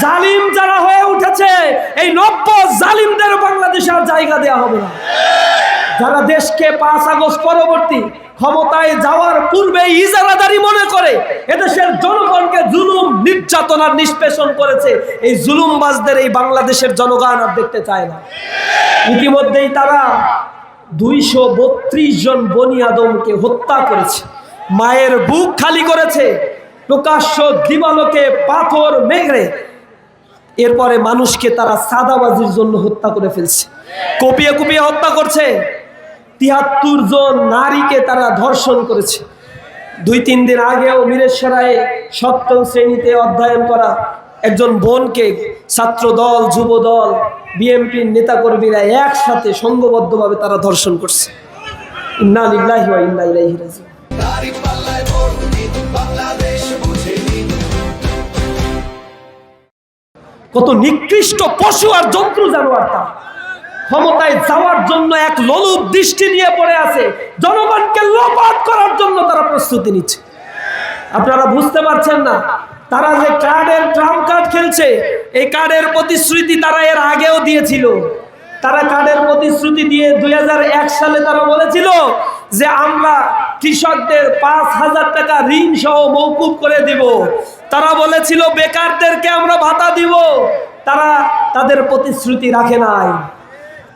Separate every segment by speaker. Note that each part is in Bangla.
Speaker 1: জালিম যারা হয়ে উঠেছে, এই নব্য জালিমদের বাংলাদেশে আর জায়গা দেওয়া হবে না। যারা দেশকে 5 আগস্ট পরবর্তী ক্ষমতায় যাওয়ার পূর্বে ইজারাদারি মনে করে এদেশের জনগণকে জুলুম নির্যাতন আর নিষ্পেষণ করেছে, এই জুলুমবাজদের এই বাংলাদেশের জনগণ আর দেখতে চায় না। ইতিমধ্যেই তারা 232 জন বনি আদমকে হত্যা করেছে, মায়ের বুক খালি করেছে, প্রকাশ্য দিবালোকে পাথর মেঘে এরপরে মানুষকে তারা সাদাবাজির জন্য হত্যা করে ফেলছে, কুপিয়ে কুপিয়ে হত্যা করছে। 73 জন নারীকে তারা ধর্ষণ করেছে। 2-3 দিন আগেও মিরেশ্বরায়ে 7ম শ্রেণীতে অধ্যয়ন করা একজন বোনকে ছাত্র দল, যুব দল, বিএনপির নেতাকর্মীরা একসাথে সংঘবদ্ধভাবে তারা ধর্ষণ করছে। ইন্না লিল্লাহি ওয়া ইন্না ইলাইহি রাজিউন। কত নিকৃষ্ট পশু আর জন্তু জানোয়ার তারা ক্ষমতায় যাওয়ার জন্য এক লোলুপ দৃষ্টি নিয়ে পড়ে আছে, জনগণকে লোপাট করার জন্য তারা প্রস্তুতি নিচ্ছে। আপনারা বুঝতে পারছেন না, তারা যে কার্ডের ট্রাম্প কার্ড খেলছে, এই কার্ডের প্রতিশ্রুতি তারা এর আগেও দিয়েছিল। তারা কার্ডের প্রতিশ্রুতি দিয়ে 2001 সালে তারা বলেছিল যে আমরা কৃষকদের 5,000 টাকা ঋণ সহ মওকুফ করে দিব। তারা বলেছিল বেকারদেরকে আমরা ভাতা দিব। তারা তাদের প্রতিশ্রুতি রাখে নাই।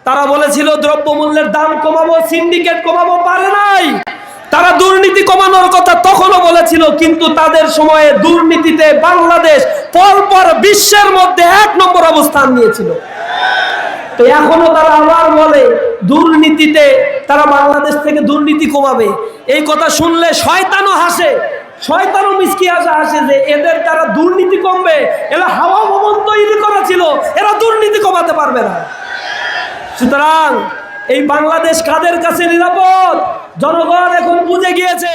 Speaker 1: তারা বলেছিল দ্রব্যমূল্যের দাম কমাবো, সিন্ডিকেট কমাবো, পারে নাই। তারা দুর্নীতি কমানোর কথা তখনও বলেছিল, কিন্তু তাদের সময়ে দুর্নীতিতে বাংলাদেশ পরপর বিশ্বের মধ্যে 1 নম্বর অবস্থান নিয়েছিল। তো এখনো তারা আবার বলে দুর্নীতিতে তারা বাংলাদেশ থেকে দুর্নীতি কমাবে। এই কথা শুনলে শয়তানও হাসে, শয়তানও মিসকি হাসে যে এদের দ্বারা দুর্নীতি কমবে। এরা হাওয়া ভবন তৈরি করা ছিল, এরা দুর্নীতি কমাতে পারবে না। সুতরাং এই বাংলাদেশ কাদের কাছে নিরাপদ? জনগণ এখন বুঝে গিয়েছে।